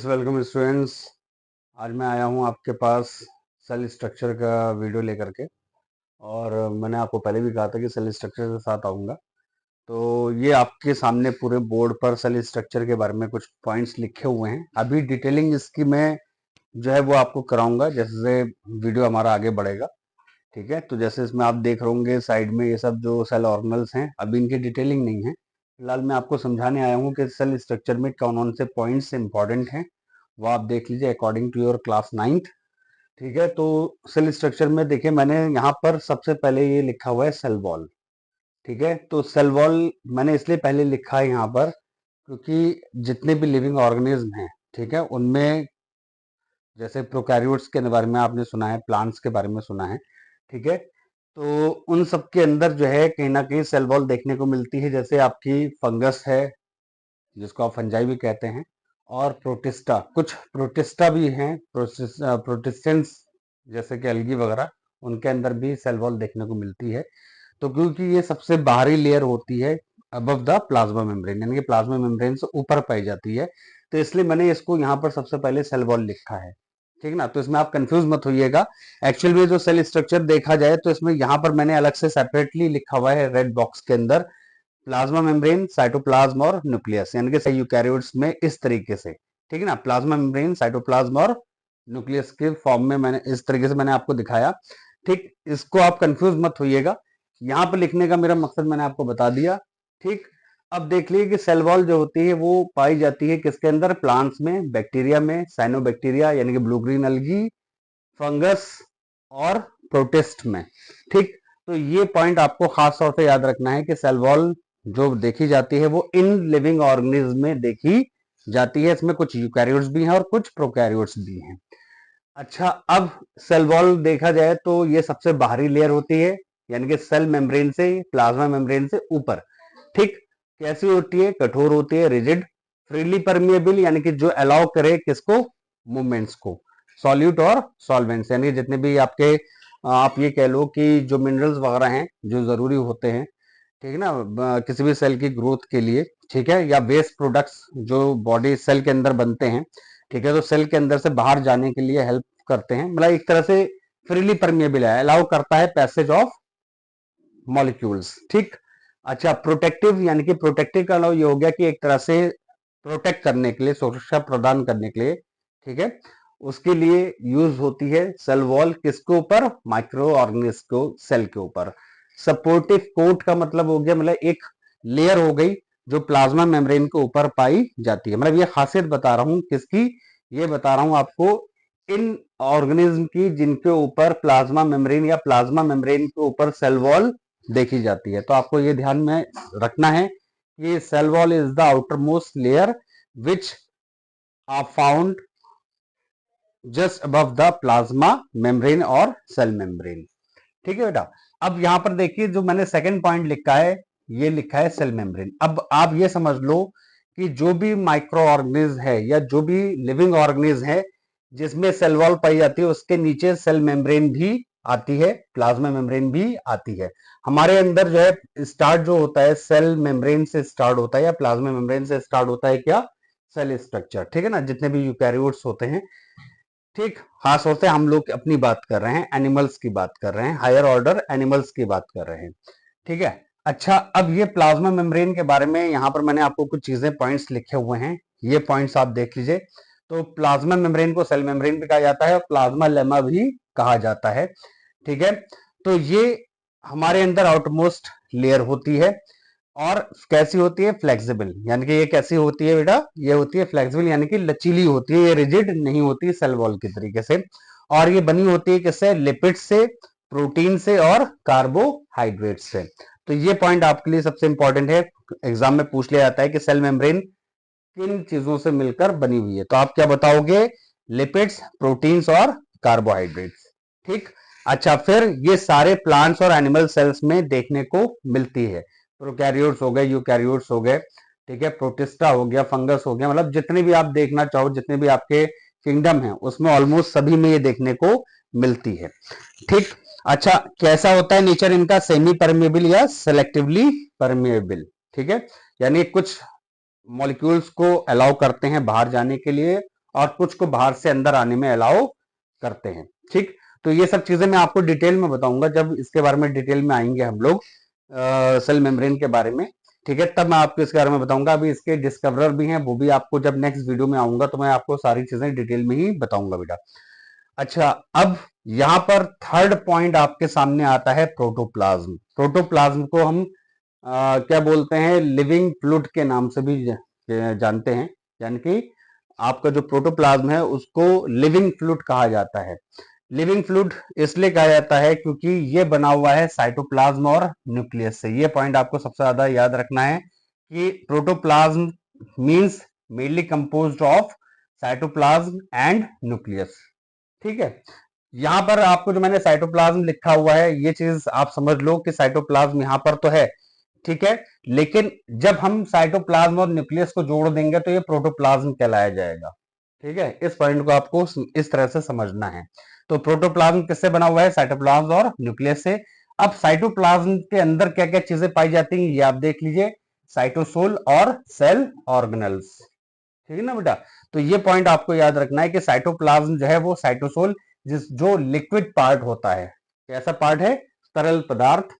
Welcome students. आज मैं आया हूँ आपके पास सेल स्ट्रक्चर का वीडियो लेकर के। और मैंने आपको पहले भी कहा था कि सेल स्ट्रक्चर के साथ आऊँगा। तो ये आपके सामने पूरे बोर्ड पर सेल स्ट्रक्चर के बारे में कुछ पॉइंट्स लिखे हुए हैं। अभी डिटेलिंग इसकी मैं जो है वो आपको कराऊंगा जैसे वीडियो हमारा आगे बढ़ेगा। ठीक है, तो जैसे इसमें आप देख रहे होंगे साइड में ये सब जो सेल ऑर्गेनल्स हैं, अभी इनकी डिटेलिंग नहीं है। फिलहाल मैं आपको समझाने आया हूँ कि सेल स्ट्रक्चर में कौन कौन से पॉइंट्स इंपॉर्टेंट हैं, वो आप देख लीजिए according to your class 9th। ठीक है, तो सेल स्ट्रक्चर में देखिए मैंने यहाँ पर सबसे पहले ये लिखा हुआ है सेल वॉल। ठीक है, तो सेल वॉल मैंने इसलिए पहले लिखा है यहाँ पर क्योंकि जितने भी लिविंग ऑर्गेनिज्म हैं, ठीक है, उनमें जैसे प्रोकैरियोट्स के बारे में आपने सुना है, प्लांट्स के बारे में सुना है। ठीक है, तो उन सब के अंदर जो है कहीं ना कहीं सेल वॉल देखने को मिलती है। जैसे आपकी फंगस है जिसको आप फंजाई भी कहते हैं, और प्रोटिस्टा, कुछ प्रोटिस्टा भी हैं, प्रोटिस्टेंट्स जैसे कि एल्गी वगैरह, उनके अंदर भी सेल वॉल देखने को मिलती है। तो क्योंकि ये सबसे बाहरी लेयर होती है अबव द प्लाज्मा मेम्ब्रेन, यानी कि प्लाज्मा मेम्ब्रेन से ऊपर पाई जाती है, तो इसलिए मैंने इसको यहाँ पर सबसे पहले सेल वॉल लिखा है। ठीक ना, तो इसमें आप कंफ्यूज मत होइएगा। एक्चुअल में जो सेल स्ट्रक्चर देखा जाए तो इसमें यहाँ पर मैंने अलग से सेपरेटली लिखा हुआ है रेड बॉक्स के अंदर, प्लाज्मा मेम्ब्रेन, साइटोप्लाज्म और न्यूक्लियस, यानी कि यूकैरियोट्स में इस तरीके से। ठीक है ना, प्लाज्मा मेम्ब्रेन, साइटोप्लाज्म और न्यूक्लियस के फॉर्म में मैंने इस तरीके से मैंने आपको दिखाया। ठीक, इसको आप कंफ्यूज मत होइएगा, यहाँ पर लिखने का मेरा मकसद मैंने आपको बता दिया। ठीक, अब देख लीजिए कि सेल वॉल जो होती है वो पाई जाती है किसके अंदर, प्लांट्स में, बैक्टीरिया में, साइनोबैक्टीरिया यानी कि ब्लू ग्रीन अलगी, फंगस और प्रोटिस्ट में। ठीक, तो ये पॉइंट आपको खास तौर से याद रखना है कि सेल वॉल जो देखी जाती है वो इन लिविंग ऑर्गेनिज्म में देखी जाती है। इसमें कुछ यूकैरियोट्स भी हैं और कुछ प्रोकैरियोट्स भी हैं। अच्छा, अब सेल वॉल देखा जाए तो ये सबसे बाहरी लेयर होती है, यानी कि सेल मेम्ब्रेन से, प्लाज्मा मेम्ब्रेन से ऊपर। ठीक, कैसी होती है, कठोर होती है, रिजिड, फ्रीली परमिएबल, यानी कि जो अलाउ करे किसको, मूवमेंट्स को, सॉल्यूट और सॉल्वेंट्स, यानी जितने भी आपके आप ये कह लो कि जो मिनरल्स वगैरह हैं जो जरूरी होते हैं, ठीक है ना, किसी भी सेल की ग्रोथ के लिए, ठीक है, या वेस्ट प्रोडक्ट्स जो बॉडी सेल के अंदर बनते हैं, ठीक है, तो सेल के अंदर से बाहर जाने के लिए हेल्प करते हैं, मतलब एक तरह से फ्रीली परमिएबल है, अलाउ करता है पैसेज ऑफ मॉलिक्यूल्स। ठीक, अच्छा, प्रोटेक्टिव, यानी कि प्रोटेक्टिव का मतलब ये हो गया कि एक तरह से प्रोटेक्ट करने के लिए, सुरक्षा प्रदान करने के लिए, ठीक है, उसके लिए यूज होती है सेल वॉल किसके ऊपर, माइक्रो ऑर्गेनिज्म को सेल के ऊपर। सपोर्टिव कोट का मतलब हो गया, मतलब एक लेयर हो गई जो प्लाज्मा मेम्ब्रेन के ऊपर पाई जाती है। मतलब ये खासियत बता रहा हूं किसकी, ये बता रहा हूं आपको इन ऑर्गेनिज्म की जिनके ऊपर प्लाज्मा मेम्ब्रेन या प्लाज्मा मेम्ब्रेन के ऊपर सेल वॉल देखी जाती है। तो आपको ये ध्यान में रखना है कि cell wall is the outer most layer which are found just above the plasma membrane और सेल मेम्ब्रेन। ठीक है बेटा, अब यहां पर देखिए जो मैंने सेकंड पॉइंट लिखा है, ये लिखा है सेल मेम्ब्रेन। अब आप ये समझ लो कि जो भी माइक्रो ऑर्गेनिज्म है या जो भी लिविंग ऑर्गेनिज्म है जिसमें सेल वॉल पाई जाती है, उसके नीचे सेल मेम्ब्रेन भी आती है, प्लाज्मा मेम्ब्रेन भी आती है। हमारे अंदर जो है स्टार्ट जो होता है सेल मेम्ब्रेन से स्टार्ट होता है या प्लाज्मा मेम्ब्रेन से स्टार्ट होता है, क्या, सेल स्ट्रक्चर। ठीक है ना, जितने भी यूकैरियोट्स होते हैं। ठीक, खास तौर से हम लोग अपनी बात कर रहे हैं, एनिमल्स की बात कर रहे हैं, हायर ऑर्डर एनिमल्स की बात कर रहे हैं। ठीक है, अच्छा, अब ये प्लाज्मा मेम्ब्रेन के बारे में यहाँ पर मैंने आपको कुछ चीजें, पॉइंट्स लिखे हुए हैं, ये पॉइंट्स आप देख लीजिए। तो प्लाज्मा मेम्ब्रेन को सेल मेम्ब्रेन भी कहा जाता है और प्लाज्मा लेमा भी कहा जाता है। ठीक है, तो ये हमारे अंदर आउटमोस्ट लेयर होती है और कैसी होती है, फ्लेक्सिबल, यानी कि ये कैसी होती है बेटा, ये होती है फ्लेक्सिबल, यानी कि लचीली होती है, ये रिजिड नहीं होती सेल वॉल की तरीके से। और ये बनी होती है किससे, लिपिड से, प्रोटीन से और कार्बोहाइड्रेट से। तो ये पॉइंट आपके लिए सबसे इंपॉर्टेंट है, एग्जाम में पूछ लिया जाता है कि सेल मेम्ब्रेन किन चीजों से मिलकर बनी हुई है, तो आप क्या बताओगे, लिपिड्स, प्रोटीन्स और कार्बोहाइड्रेट्स। ठीक, अच्छा, फिर ये सारे प्लांट्स और एनिमल सेल्स में देखने को मिलती है। प्रोकैरियोट्स हो गए, यूकैरियोट्स हो गए, ठीक है, प्रोटिस्टा हो गया, फंगस हो गया, मतलब जितने भी आप देखना चाहो, जितने भी आपके किंगडम है उसमें ऑलमोस्ट सभी में ये देखने को मिलती है। ठीक, अच्छा, कैसा होता है नेचर इनका, सेमी परमेबल या सेलेक्टिवली परमेबल। ठीक है, यानी कुछ मॉलिक्यूल्स को अलाउ करते हैं बाहर जाने के लिए और कुछ को बाहर से अंदर आने में अलाउ करते हैं। ठीक, तो ये सब चीजें मैं आपको डिटेल में बताऊंगा जब इसके बारे में डिटेल में आएंगे हम लोग सेल मेम्ब्रेन के बारे में। ठीक है, तब मैं आपको इसके बारे में बताऊंगा। अभी इसके डिस्कवरर भी हैं, वो भी आपको जब नेक्स्ट वीडियो में आऊंगा तो मैं आपको सारी चीजें डिटेल में ही बताऊंगा बेटा। अच्छा, अब यहाँ पर थर्ड पॉइंट आपके सामने आता है प्रोटोप्लाज्म। प्रोटोप्लाज्म को हम क्या बोलते हैं, लिविंग फ्लूइड के नाम से भी जानते हैं। यानी कि आपका जो प्रोटोप्लाज्म है उसको लिविंग फ्लूइड कहा जाता है। लिविंग फ्लूइड इसलिए कहा जाता है क्योंकि ये बना हुआ है साइटोप्लाज्म और न्यूक्लियस से। ये पॉइंट आपको सबसे ज्यादा याद रखना है कि protoplasm means mainly composed of cytoplasm and nucleus. ठीक है, यहां पर आपको जो मैंने साइटोप्लाज्म लिखा हुआ है ये चीज आप समझ लो कि साइटोप्लाज्म यहां पर तो है, ठीक है, लेकिन जब हम साइटोप्लाज्म और न्यूक्लियस को जोड़ देंगे तो ये प्रोटोप्लाज्म कहलाया जाएगा। ठीक है, इस पॉइंट को आपको इस तरह से समझना है। तो प्रोटोप्लाज्म किससे बना हुआ है, साइटोप्लाज्म और न्यूक्लियस से। अब साइटोप्लाज्म के अंदर क्या क्या चीजें पाई जाती हैं ये आप देख लीजिए, साइटोसोल और सेल ऑर्गेनल्स। ठीक है ना बेटा, तो ये पॉइंट आपको याद रखना है कि साइटोप्लाज्म जो है वो साइटोसोल जो लिक्विड पार्ट होता है, कैसा पार्ट है, तरल पदार्थ,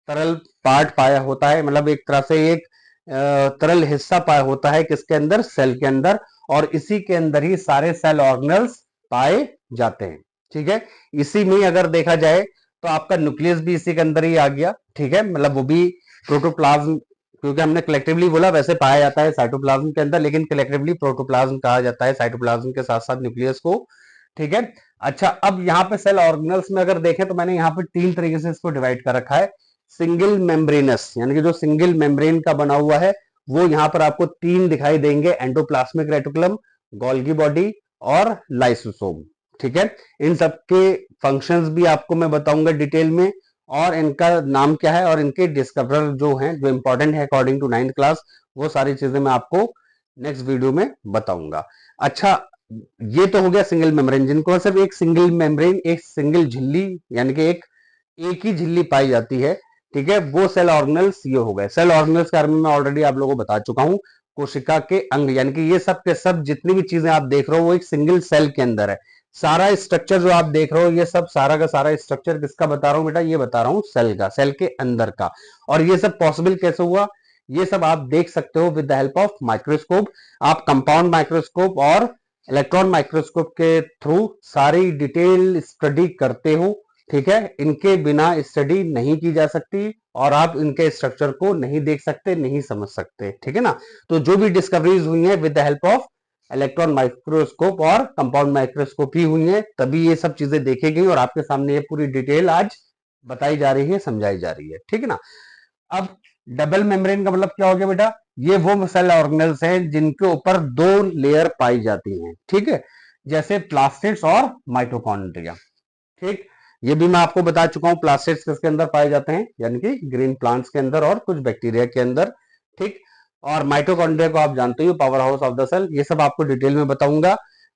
तरल पार्ट पाया होता है, मतलब एक तरह से एक तरल हिस्सा पाया होता है किसके अंदर, सेल के अंदर, और इसी के अंदर ही सारे सेल ऑर्गेनल्स पाए जाते हैं। ठीक है, इसी में अगर देखा जाए तो आपका न्यूक्लियस भी इसी के अंदर ही आ गया। ठीक है, मतलब वो भी प्रोटोप्लाज्म, क्योंकि हमने कलेक्टिवली बोला, वैसे पाया जाता है साइटोप्लाज्म के अंदर, लेकिन कलेक्टिवली प्रोटोप्लाज्म कहा जाता है साइटोप्लाज्म के साथ साथ न्यूक्लियस को। ठीक है, अच्छा, अब यहाँ पे सेल ऑर्गेनल्स में अगर देखें तो मैंने यहाँ पे तीन तरीके से इसको डिवाइड कर रखा है। सिंगल मेम्ब्रेनस, यानी कि जो सिंगल मेम्ब्रेन का बना हुआ है वो यहाँ पर आपको तीन दिखाई देंगे, एंडोप्लाज्मिक रेटिकुलम, गोल्गी बॉडी और लाइसोसोम। ठीक है, इन सबके फंक्शंस भी आपको मैं बताऊंगा डिटेल में, और इनका नाम क्या है और इनके डिस्कवरर जो हैं, जो इंपॉर्टेंट है अकॉर्डिंग टू 9th क्लास, वो सारी चीजें मैं आपको नेक्स्ट वीडियो में बताऊंगा। अच्छा, ये तो हो गया सिंगल मेम्ब्रेन, जिनको सिर्फ एक सिंगल मेम्ब्रेन, एक सिंगल झिल्ली, यानी कि एक ही झिल्ली पाई जाती है। ठीक है, वो सेल ऑर्गेनल्स ये हो गए। सेल ऑर्गेनल्स के बारे में मैं ऑलरेडी आप लोगों को बता चुका हूं, कोशिका के अंग, यानी कि ये सब के सब जितनी भी चीजें आप देख रहे हो वो एक सिंगल सेल के अंदर है। सारा स्ट्रक्चर जो आप देख रहे हो ये सब सारा का सारा स्ट्रक्चर किसका बता रहा हूं बेटा, ये बता रहा हूं सेल का, सेल के अंदर का। और ये सब पॉसिबल कैसे हुआ, ये सब आप देख सकते हो with the help of microscope. आप कंपाउंड माइक्रोस्कोप और इलेक्ट्रॉन माइक्रोस्कोप के थ्रू सारी डिटेल स्टडी करते हो। ठीक है, इनके बिना स्टडी नहीं की जा सकती और आप इनके स्ट्रक्चर को नहीं देख सकते, नहीं समझ सकते। ठीक है ना, तो जो भी डिस्कवरीज हुई है with the help of electron microscope और कंपाउंड माइक्रोस्कोप ही हुई है, तभी ये सब चीजें देखी गई और आपके सामने ये पूरी डिटेल आज बताई जा रही है, समझाई जा रही है। ठीक है ना, अब डबल मेम्ब्रेन का मतलब क्या हो गया बेटा, ये वो सेल ऑर्गेनल्स हैं जिनके ऊपर दो लेयर पाई जाती हैं। ठीक है, जैसे प्लास्टिड्स और माइटोकॉन्ड्रिया। ठीक, ये भी मैं आपको बता चुका हूं, प्लास्टिड्स किसके अंदर पाए जाते हैं, यानी कि ग्रीन प्लांट्स के अंदर और कुछ बैक्टीरिया के अंदर। ठीक, और माइटोकॉन्ड्रिया को आप जानते हो, power house of the cell, ये सब आपको डिटेल में बताऊंगा।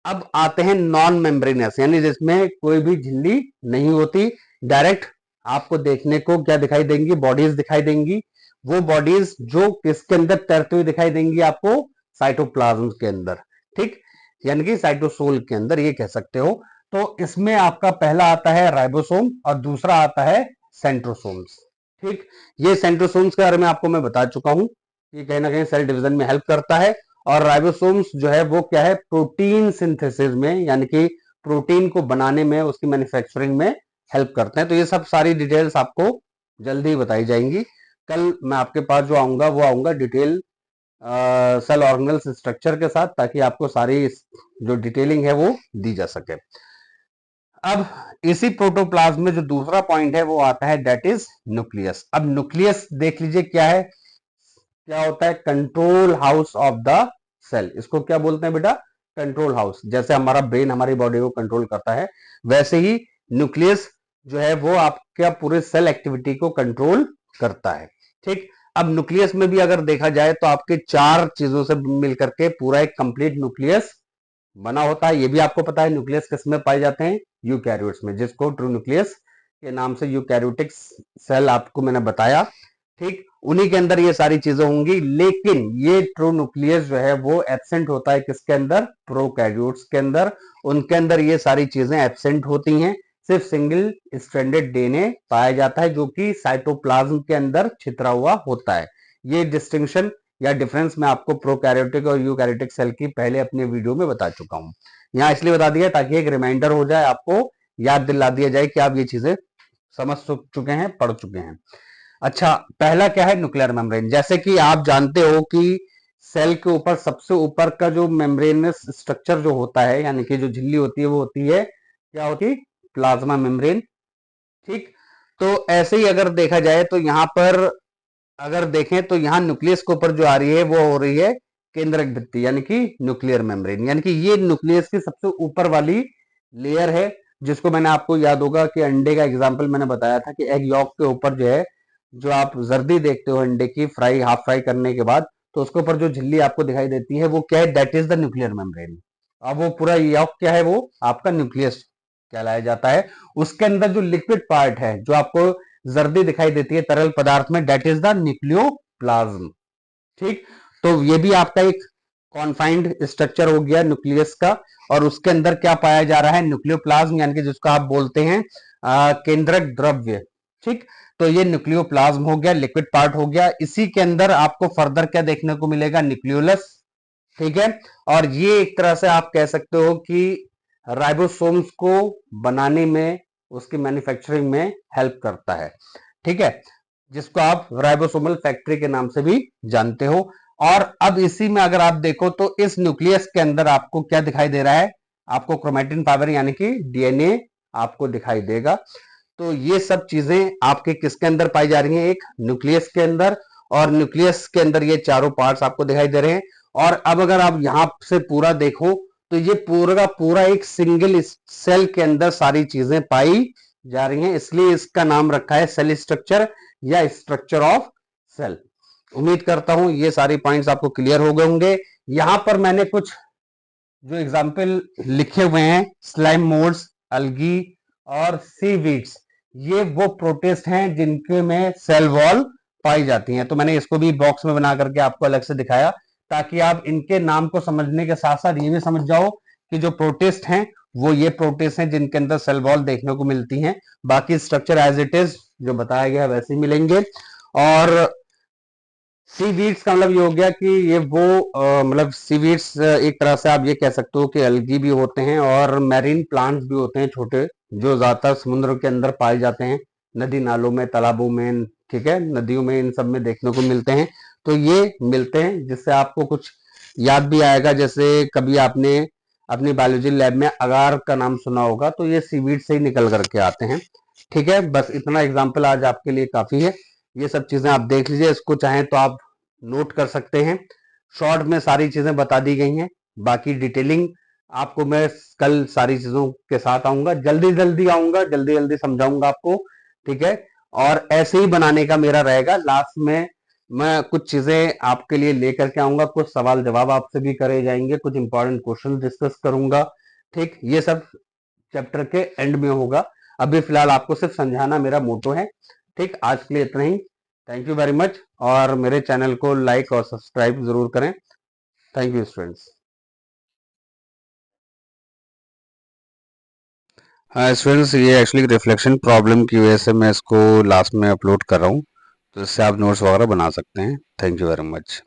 अब आते हैं नॉन मेम्ब्रेनस, यानी जिसमें कोई भी झिल्ली नहीं होती, डायरेक्ट आपको देखने को क्या दिखाई देंगी, बॉडीज दिखाई देंगी। वो बॉडीज जो किसके अंदर तैरती हुई दिखाई देंगी आपको, साइटोप्लाज्म के अंदर। ठीक, यानी कि साइटोसोल के अंदर ये कह सकते हो। तो इसमें आपका पहला आता है राइबोसोम और दूसरा आता है सेंट्रोसोम्स। ठीक, ये सेंट्रोसोम्स के बारे में आपको मैं बता चुका हूं, ये कहीं ना कहीं सेल डिवीजन में हेल्प करता है। और राइबोसोम्स जो है वो क्या है, प्रोटीन सिंथेसिस में, यानी कि प्रोटीन को बनाने में, उसकी मैन्युफैक्चरिंग में हेल्प करते हैं। तो ये सब सारी डिटेल्स आपको जल्दी बताई जाएंगी। कल मैं आपके पास जो आऊंगा वो आऊंगा डिटेल सेल ऑर्गेनल्स स्ट्रक्चर के साथ, ताकि आपको सारी जो डिटेलिंग है वो दी जा सके। अब इसी प्रोटोप्लाज्म में जो दूसरा पॉइंट है वो आता है, दैट इज न्यूक्लियस। अब न्यूक्लियस देख लीजिए क्या है, क्या होता है, control house of the cell. इसको क्या बोलते हैं बेटा, कंट्रोल हाउस। जैसे हमारा ब्रेन हमारी बॉडी को कंट्रोल करता है, वैसे ही न्यूक्लियस जो है वो आपका पूरे सेल एक्टिविटी को कंट्रोल करता है। ठीक, अब न्यूक्लियस में भी अगर देखा जाए तो आपके चार चीजों से मिलकर के पूरा एक कंप्लीट न्यूक्लियस बना होता है। ये भी आपको पता है न्यूक्लियस किस में पाए जाते हैं, यूकैरियोट्स में, जिसको ट्रू न्यूक्लियस के नाम से यूकैरियोटिक सेल आपको मैंने बताया। ठीक, उन्हीं के अंदर ये सारी चीजें होंगी, लेकिन ये ट्रू न्यूक्लियस जो है वो एब्सेंट होता है किसके अंदर, प्रोकैरियोट्स के अंदर। उनके अंदर ये सारी चीजें एब्सेंट होती हैं, सिर्फ सिंगल स्ट्रैंडेड डीएनए पाया जाता है जो कि साइटोप्लाज्म के अंदर छितरा हुआ होता है। ये डिस्टिंक्शन या डिफरेंस मैं आपको प्रोकैरियोटिक और यूकैरियोटिक सेल की पहले अपने वीडियो में बता चुका हूं। यहाँ इसलिए बता दिया ताकि एक रिमाइंडर हो जाए, आपको याद दिला दिया जाए कि आप ये चीजें समझ चुके हैं, पढ़ चुके हैं। अच्छा, पहला क्या है, न्यूक्लियर मेम्ब्रेन। जैसे कि आप जानते हो कि सेल के ऊपर सबसे ऊपर का जो मेम्ब्रेनस स्ट्रक्चर जो होता है, यानी कि जो झिल्ली होती है, वो होती है क्या होती है, प्लाज्मा मेम्ब्रेन। ठीक, तो ऐसे ही अगर देखा जाए तो यहां पर अगर देखें तो यहां न्यूक्लियस के ऊपर जो आ रही है वो हो रही है केंद्रक भित्ति, यानी कि न्यूक्लियर मेम्ब्रेन, यानी कि ये न्यूक्लियस की सबसे ऊपर वाली लेयर है, जिसको मैंने आपको याद होगा कि अंडे का एग्जाम्पल मैंने बताया था कि एग यॉक के ऊपर जो है, जो आप जर्दी देखते हो अंडे की फ्राई, हाफ फ्राई करने के बाद, तो उसके ऊपर जो झिल्ली आपको दिखाई देती है वो क्या है, that is the nuclear membrane. अब वो पूरा यॉक क्या है, वो आपका न्यूक्लियस कहलाया जाता है। उसके अंदर जो लिक्विड पार्ट है, जो आपको जर्दी दिखाई देती है तरल पदार्थ में, दैट इज द न्यूक्लियोप्लाज्म। ठीक, तो ये भी आपका एक कॉन्फाइंड स्ट्रक्चर हो गया न्यूक्लियस का, और उसके अंदर क्या पाया जा रहा है, न्यूक्लियोप्लाज्म, यानी कि जिसको आप बोलते हैं केंद्रक द्रव्य। ठीक, तो ये न्यूक्लियोप्लाज्म हो गया, लिक्विड पार्ट हो गया। इसी के अंदर आपको फर्दर क्या देखने को मिलेगा, न्यूक्लियोलस। ठीक है, और ये एक तरह से आप कह सकते हो कि राइबोसोम्स को बनाने में, उसकी मैन्युफैक्चरिंग में हेल्प करता है। ठीक है, जिसको आप राइबोसोमल फैक्ट्री के नाम से भी जानते हो। और अब इसी में अगर आप देखो तो इस न्यूक्लियस के अंदर आपको क्या दिखाई दे रहा है, आपको क्रोमैटिन फाइबर यानी कि डीएनए आपको दिखाई देगा। तो ये सब चीजें आपके किसके अंदर पाई जा रही हैं, एक न्यूक्लियस के अंदर, और न्यूक्लियस के अंदर ये चारों पार्ट्स आपको दिखाई दे रहे हैं। और अब अगर आप यहां से पूरा देखो तो ये पूरा का पूरा एक सिंगल सेल के अंदर सारी चीजें पाई जा रही हैं, इसलिए इसका नाम रखा है सेल स्ट्रक्चर या स्ट्रक्चर ऑफ सेल। उम्मीद करता हूं ये सारी पॉइंट्स आपको क्लियर हो गए होंगे। यहां पर मैंने कुछ जो एग्जाम्पल लिखे हुए हैं, स्लाइम मोड्स, अलगी और सीवीड्स, ये वो प्रोटिस्ट हैं जिनके में सेल वॉल पाई जाती हैं। तो मैंने इसको भी बॉक्स में बना करके आपको अलग से दिखाया, ताकि आप इनके नाम को समझने के साथ साथ ये भी समझ जाओ कि जो प्रोटिस्ट हैं वो ये प्रोटिस्ट हैं जिनके अंदर सेल वॉल देखने को मिलती हैं। बाकी स्ट्रक्चर एज इट इज जो बताया गया वैसे ही मिलेंगे। और सीवीड्स का मतलब ये हो गया कि ये वो मतलब सीवीड्स एक तरह से आप ये कह सकते हो कि अलगी भी होते हैं और मैरीन प्लांट्स भी होते हैं छोटे, जो ज्यादातर समुद्र के अंदर पाए जाते हैं, नदी नालों में, तालाबों में, ठीक है, नदियों में, इन सब में देखने को मिलते हैं। तो ये मिलते हैं, जिससे आपको कुछ याद भी आएगा। जैसे कभी आपने अपनी बायोलॉजी लैब में अगार का नाम सुना होगा, तो ये सीवीड से ही निकल करके आते हैं। ठीक है, बस इतना एग्जाम्पल आज आपके लिए काफी है। ये सब चीजें आप देख लीजिए, इसको चाहें तो आप नोट कर सकते हैं। शॉर्ट में सारी चीजें बता दी गई हैं, बाकी डिटेलिंग आपको मैं कल सारी चीजों के साथ आऊंगा, जल्दी जल्दी आऊंगा, जल्दी जल्दी समझाऊंगा आपको। ठीक है, और ऐसे ही बनाने का मेरा रहेगा। लास्ट में मैं कुछ चीजें आपके लिए लेकर के आऊंगा, कुछ सवाल जवाब आपसे भी करे जाएंगे, कुछ इंपॉर्टेंट क्वेश्चन डिस्कस करूंगा। ठीक, ये सब चैप्टर के एंड में होगा। अभी फिलहाल आपको सिर्फ समझाना मेरा मोटो है। ठीक, आज के लिए इतना ही। थैंक यू वेरी मच, और मेरे चैनल को लाइक और सब्सक्राइब जरूर करें। Thank you students. हाँ स्टूडेंट्स, ये एक्चुअली रिफ्लेक्शन प्रॉब्लम की वजह से मैं इसको लास्ट में अपलोड कर रहा हूँ, तो इससे आप नोट्स वगैरह बना सकते हैं। Thank you very much.